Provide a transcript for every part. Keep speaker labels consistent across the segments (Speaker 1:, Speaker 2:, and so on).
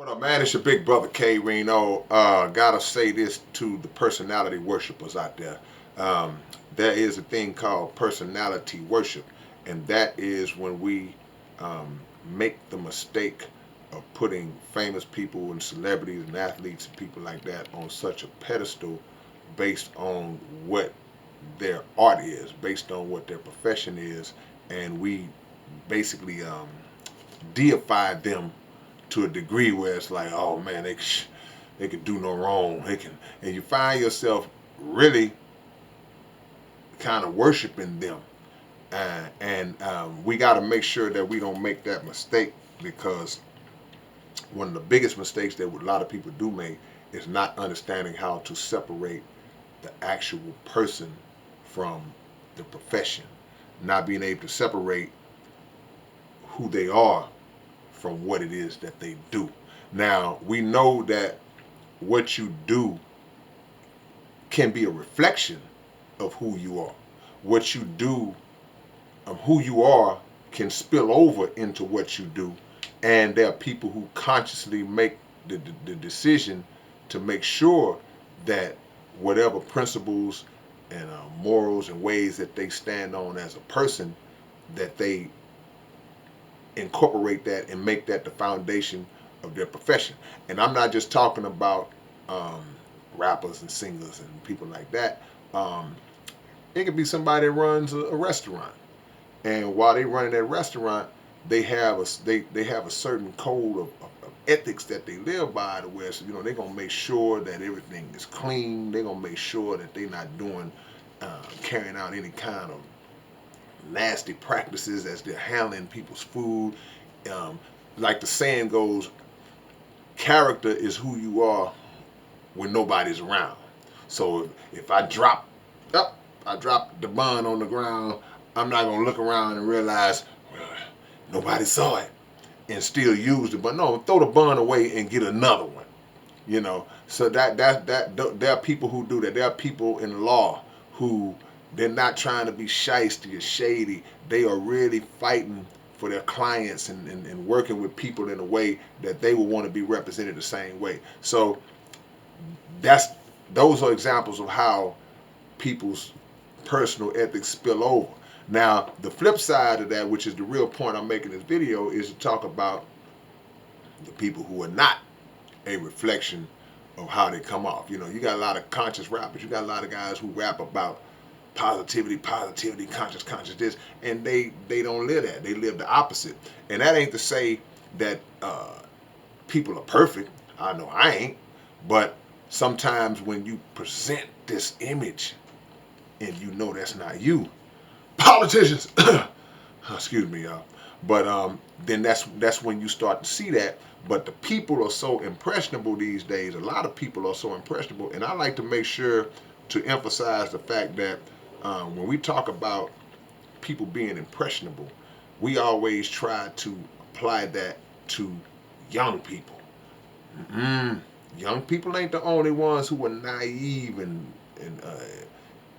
Speaker 1: What up, man? It's your big brother K-Rino. Gotta say this to the personality worshipers out there. Um, there is a thing called personality worship, and that is when we make the mistake of putting famous people and celebrities and athletes and people like that on such a pedestal based on what their art is, based on what their profession is, and we basically deify them to a degree where it's like, oh man, they can do no wrong. They can, and you find yourself really kind of worshiping them. And we got to make sure that we don't make that mistake, because one of the biggest mistakes that a lot of people do make is not understanding how to separate the actual person from the profession, not being able to separate who they are from what it is that they do. Now, we know that what you do can be a reflection of who you are. What you do, who you are, can spill over into what you do. And there are people who consciously make the decision to make sure that whatever principles and morals and ways that they stand on as a person, that they incorporate that and make that the foundation of their profession. And I'm not just talking about um, rappers and singers and people like that. Um, it could be somebody that runs a restaurant, and while they running that restaurant, they have a certain code of ethics that they live by, to where, so, they're gonna make sure that everything is clean. They're gonna make sure that they're not doing carrying out any kind of nasty practices as they're handling people's food. Um, like the saying goes, character is who you are when nobody's around. So if I drop the bun on the ground, I'm not gonna look around and realize, well, nobody saw it, and still use it. But no, throw the bun away and get another one. So that there are people who do that. There are people in law who, they're not trying to be shisty or shady. They are really fighting for their clients, and working with people in a way that they will want to be represented the same way. So that's those are examples of how people's personal ethics spill over. Now, the flip side of that, which is the real point I'm making in this video, is to talk about the people who are not a reflection of how they come off. You got a lot of conscious rappers. You got a lot of guys who rap about positivity, positivity, conscious, conscious this, and they don't live that. They live the opposite. And that ain't to say that people are perfect. I know I ain't. But sometimes when you present this image and you know that's not you, politicians, excuse me, y'all. But then that's when you start to see that. But the people are so impressionable these days. A lot of people are so impressionable, and I like to make sure to emphasize the fact that when we talk about people being impressionable, we always try to apply that to young people. Mm-mm. Young people ain't the only ones who are naive and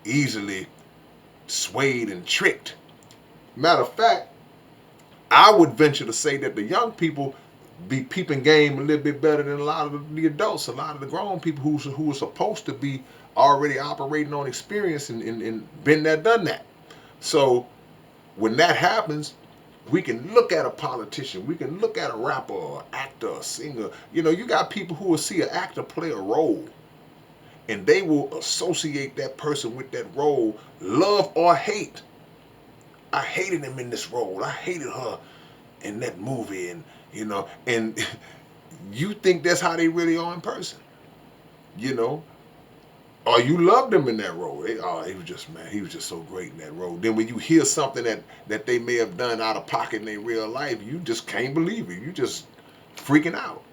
Speaker 1: easily swayed and tricked. Matter of fact, I would venture to say that the young people be peeping game a little bit better than a lot of the adults, a lot of the grown people who are supposed to be already operating on experience and been there, done that. So when that happens, we can look at a politician, we can look at a rapper or actor or singer. You got people who will see an actor play a role, and they will associate that person with that role, love or hate. I hated him in this role. I hated her in that movie, and you think that's how they really are in person, you know, or you loved them in that role. He was just, man, he was just so great in that role. Then when you hear something that they may have done out of pocket in their real life, you just can't believe it. You just freaking out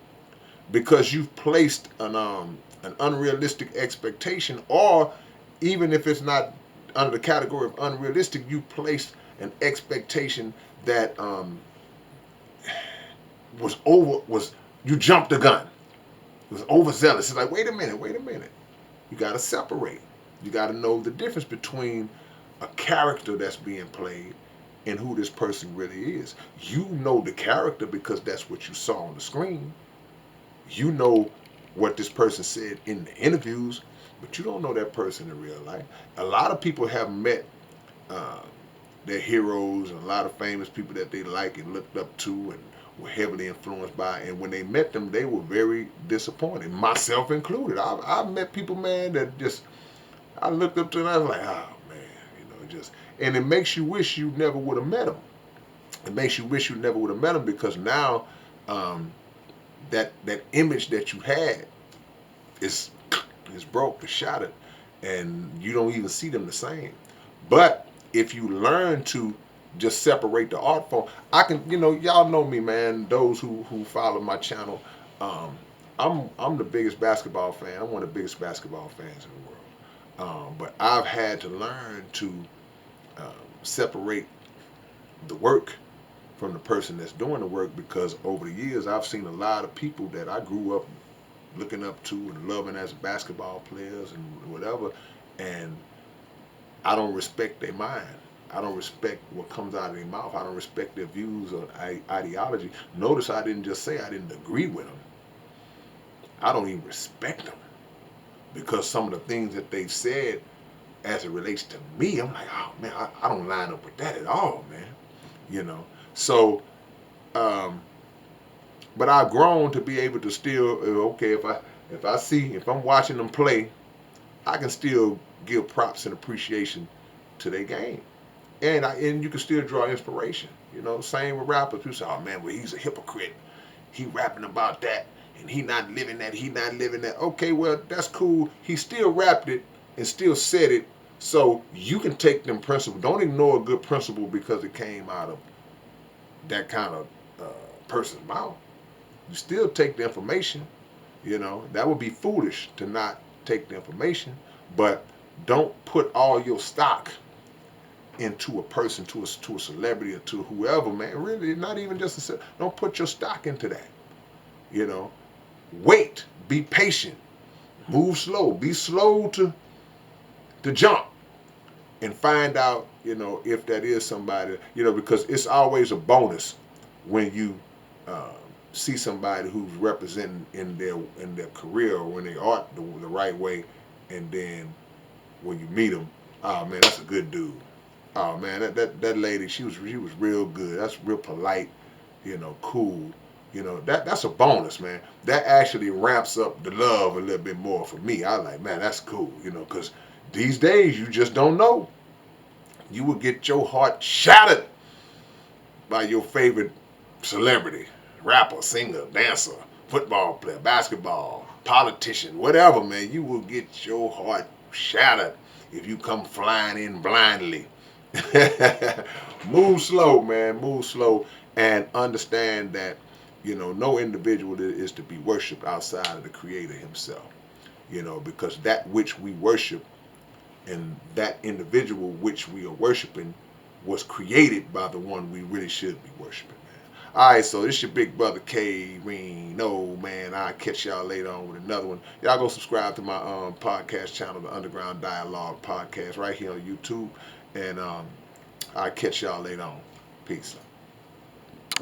Speaker 1: because you've placed an unrealistic expectation, or even if it's not under the category of unrealistic, you placed an expectation that was you jumped the gun. It was overzealous. It's like, wait a minute. You got to separate. You got to know the difference between a character that's being played and who this person really is. You know the character because that's what you saw on the screen. You know what this person said in the interviews, but you don't know that person in real life. A lot of people have met uh, their heroes and a lot of famous people that they like and looked up to and were heavily influenced by. And when they met them, they were very disappointed, myself included. I've met people, man, that just I looked up to and I was like, oh man, just and it makes you wish you never would have met them. It makes you wish you never would have met them because now um, that image that you had is broke, it's shattered, and you don't even see them the same. But if you learn to just separate the art form, I can, y'all know me, man. Those who follow my channel, um, I'm the biggest basketball fan. I'm one of the biggest basketball fans in the world. But I've had to learn to separate the work from the person that's doing the work because over the years I've seen a lot of people that I grew up looking up to and loving as basketball players and whatever, and I don't respect their mind. I don't respect what comes out of their mouth. I don't respect their views or ideology. Notice I didn't just say I didn't agree with them. I don't even respect them because some of the things that they've said as it relates to me, I'm like, oh man, I don't line up with that at all, man. So, um, but I've grown to be able to still, okay, if I'm watching them play, I can still give props and appreciation to their game, and you can still draw inspiration. Same with rappers. People say, "Oh man, well he's a hypocrite. He rapping about that, and he not living that. He not living that." Okay, well that's cool. He still rapped it and still said it, so you can take them principles. Don't ignore a good principle because it came out of that kind of person's mouth. You still take the information. That would be foolish to not take the information, but don't put all your stock into a person, to a celebrity, or to whoever, man. Really, not even just don't put your stock into that. You know, wait, be patient, move slow, be slow to jump, and find out, if that is somebody, because it's always a bonus when you uh, see somebody who's representing in their career or when they art the right way, and then when you meet them, oh man, that's a good dude. Oh man, that lady, she was real good. That's real polite, cool. That's a bonus, man. That actually ramps up the love a little bit more for me. I like, man, that's cool, because these days you just don't know. You will get your heart shattered by your favorite celebrity, rapper, singer, dancer, football player, basketball, politician, whatever, man. You will get your heart shattered if you come flying in blindly. Move slow, man. Move slow, and understand that no individual is to be worshipped outside of the Creator Himself. Because that which we worship and that individual which we are worshiping was created by the one we really should be worshiping, man. All right, so this your big brother K-Rino, man. I'll catch y'all later on with another one. Y'all go subscribe to my podcast channel, the Underground Dialogue Podcast, right here on YouTube. And I'll catch y'all later on. Peace.